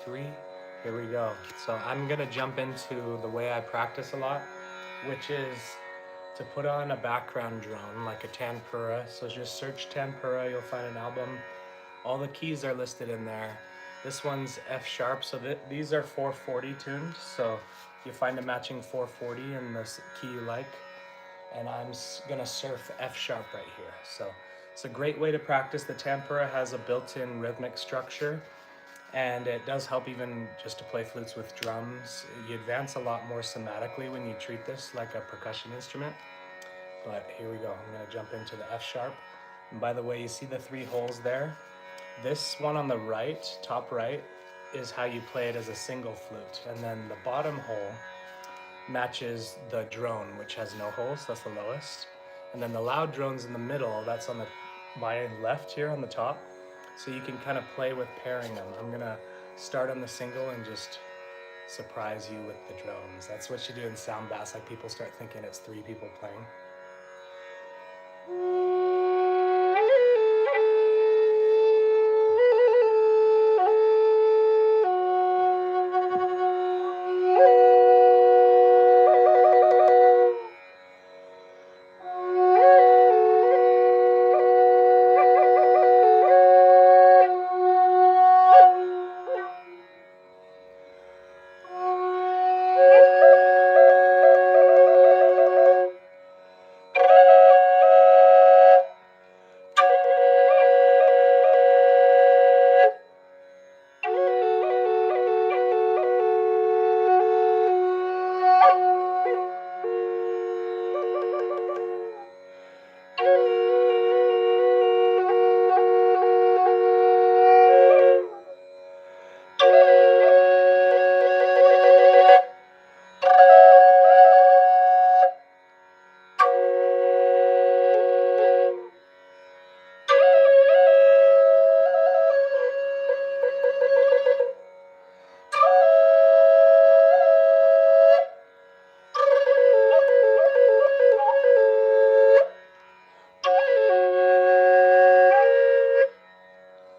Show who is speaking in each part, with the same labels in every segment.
Speaker 1: 3. Here we go. So I'm gonna jump into the way I practice a lot, which is to put on a background drone like a Tanpura. So just search Tanpura, you'll find an album. All the keys are listed in there. This one's F sharp, so these are 440 tuned. So you find a matching 440 in the key you like. And I'm gonna surf F sharp right here. So it's a great way to practice. The Tanpura has a built-in rhythmic structure, and it does help even just to play flutes with drums. You advance a lot more somatically when you treat this like a percussion instrument. But here we go. I'm gonna jump into the F sharp. And by the way, you see the 3 holes there? This one on the right, top right, is how you play it as a single flute. And then the bottom hole matches the drone, which has no holes, that's the lowest. And then the loud drone's in the middle, that's on the my left here on the top. So you can kind of play with pairing them. I'm gonna start on the single and just surprise you with the drones. That's what you do in sound bass, like people start thinking it's 3 people playing.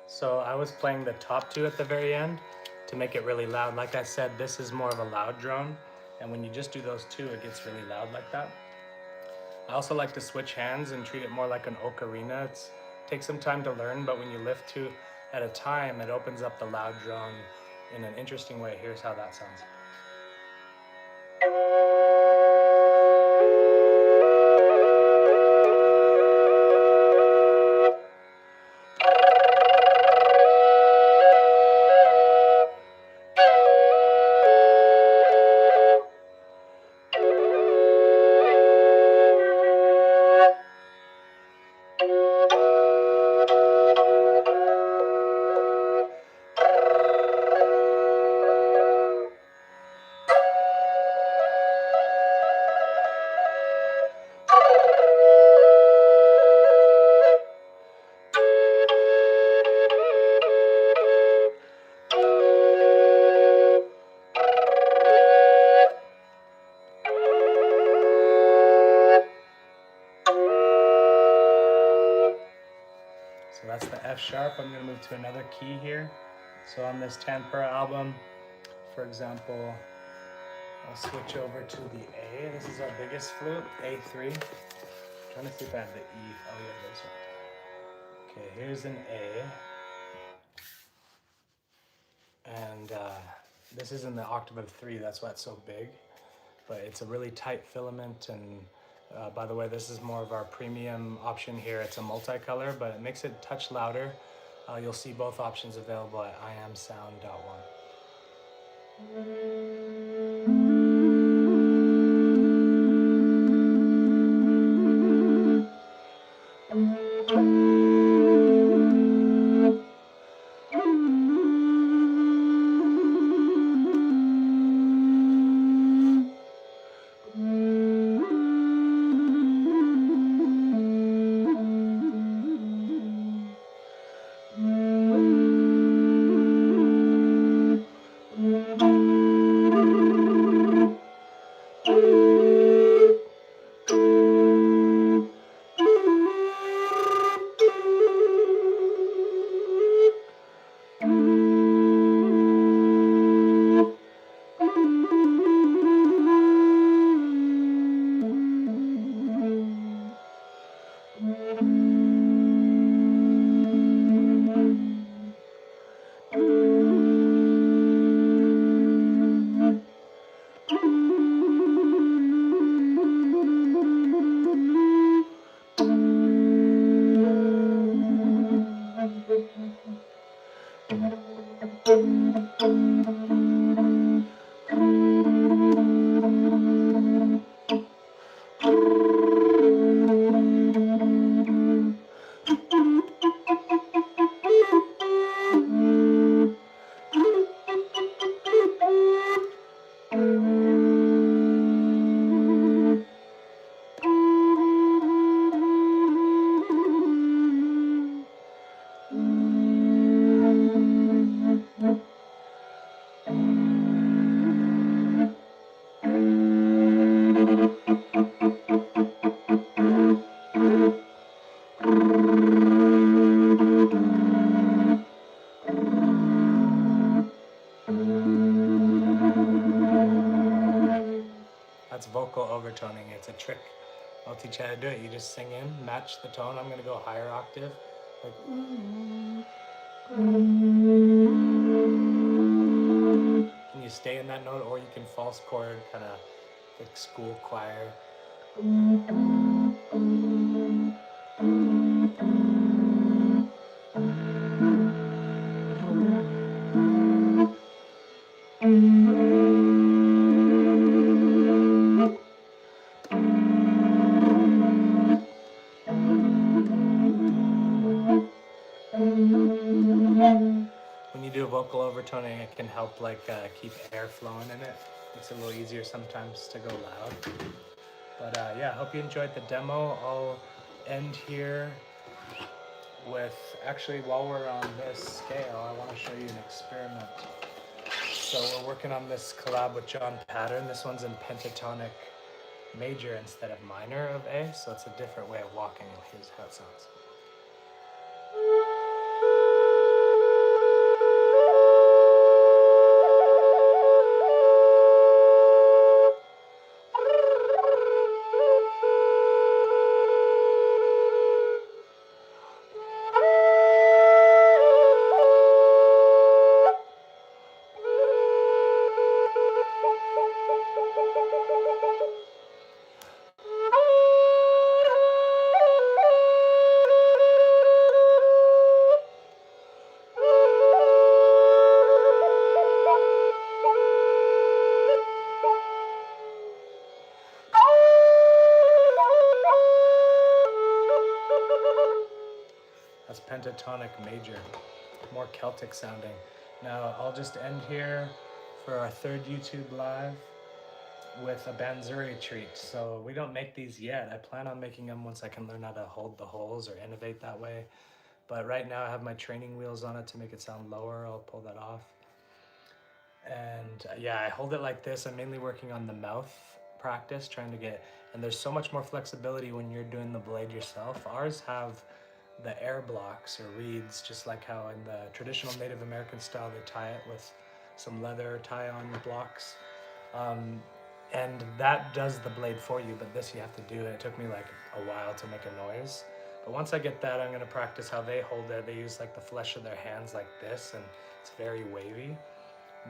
Speaker 1: So I was playing the top 2 at the very end to make it really loud. Like I said, this is more of a loud drone, and when you just do those 2, it gets really loud like that. I also like to switch hands and treat it more like an ocarina. It takes some time to learn, but when you lift 2 at a time, it opens up the loud drone in an interesting way. Here's how that sounds. So that's the F sharp. I'm gonna move to another key here. So on this Tanpura album, for example, I'll switch over to the A. This is our biggest flute, A3. I'm trying to see if I have the E. Oh yeah, there's one. Okay, here's an A. And this is in the octave of 3, that's why it's so big. But it's a really tight filament, and by the way, this is more of our premium option here. It's a multicolor, but it makes it a touch louder. You'll see both options available at IAMSOUND.one. That's vocal overtoning. It's a trick. I'll teach you how to do it. You just sing in, match the tone. I'm gonna go higher octave, like and you stay in that note, or you can false chord, kind of like school choir. When you do vocal overtoning, it can help like keep air flowing in it. It's a little easier sometimes to go loud. But yeah, I hope you enjoyed the demo. I'll end here with, actually, while we're on this scale, I want to show you an experiment. So we're working on this collab with John Pattern. This one's in pentatonic major instead of minor of A, so it's a different way of walking. Here's how it sounds. That's pentatonic major, more Celtic sounding. Now I'll just end here for our third YouTube live with a banzuri treat. So we don't make these yet. I plan on making them once I can learn how to hold the holes or innovate that way. But right now I have my training wheels on it to make it sound lower. I'll pull that off. And yeah, I hold it like this. I'm mainly working on the mouth practice, trying to get, and there's so much more flexibility when you're doing the blade yourself. Ours have the air blocks or reeds, just like how in the traditional Native American style they tie it with some leather tie-on blocks, and that does the blade for you, but this you have to do, and it took me like a while to make a noise. But once I get that, I'm going to practice how they hold it. They use like the flesh of their hands like this, and it's very wavy.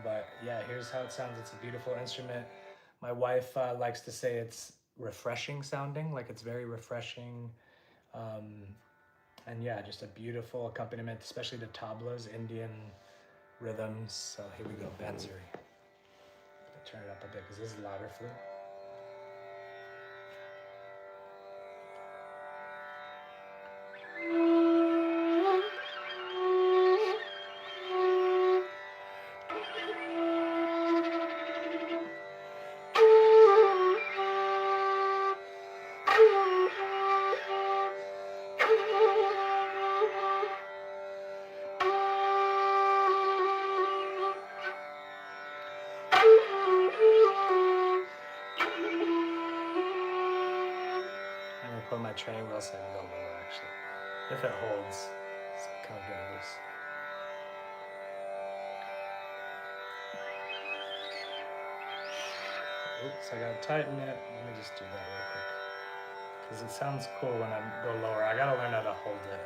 Speaker 1: But yeah, here's how it sounds. It's a beautiful instrument. My wife likes to say it's refreshing sounding, like it's very refreshing. And yeah, just a beautiful accompaniment, especially to tablas, Indian rhythms. So here we go, banzuri. Turn it up a bit because this is louder flute. Put my training wheel so I can go lower actually. If it holds, it's kind of getting loose. Oops, I gotta tighten it. Let me just do that real quick. Because it sounds cool when I go lower. I gotta learn how to hold it.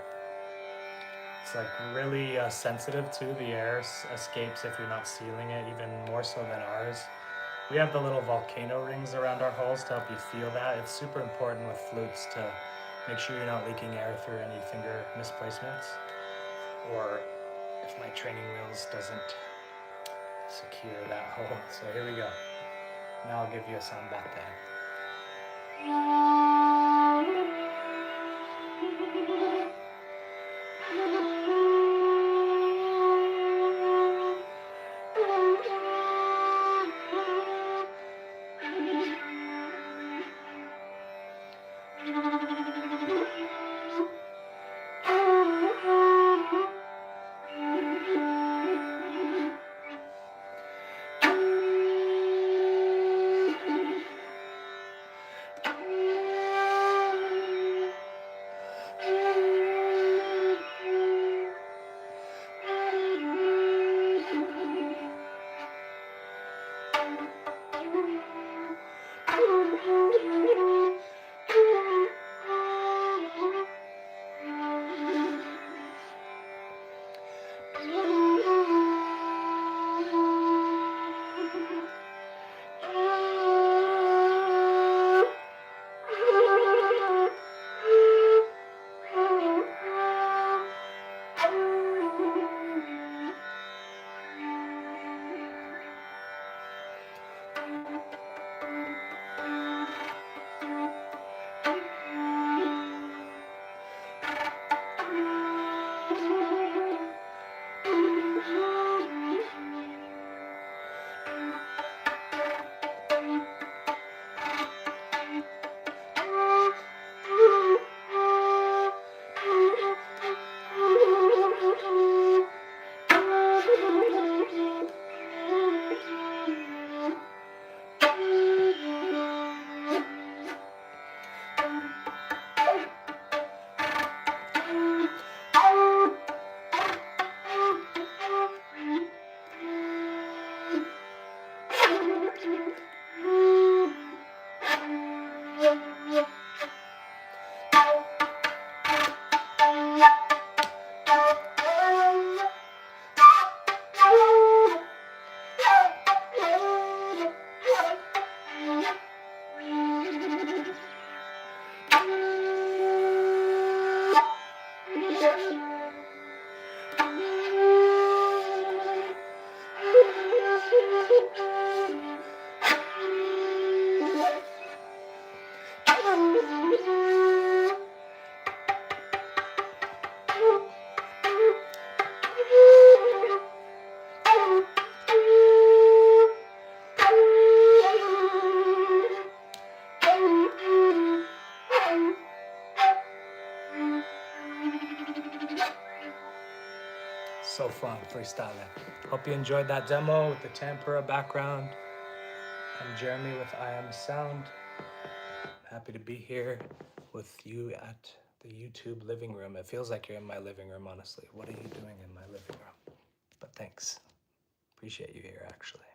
Speaker 1: It's like really sensitive too. The air escapes if you're not sealing it, even more so than ours. We have the little volcano rings around our holes to help you feel that. It's super important with flutes to make sure you're not leaking air through any finger misplacements, or if my training wheels doesn't secure that hole. So here we go. Now I'll give you a sound back then. So fun freestyling. Hope you enjoyed that demo with the Tanpura background. I'm Jeremy with IAMSOUND. Happy to be here with you at the YouTube living room. It feels like you're in my living room, honestly. What are you doing in my living room? But thanks. Appreciate you here, actually.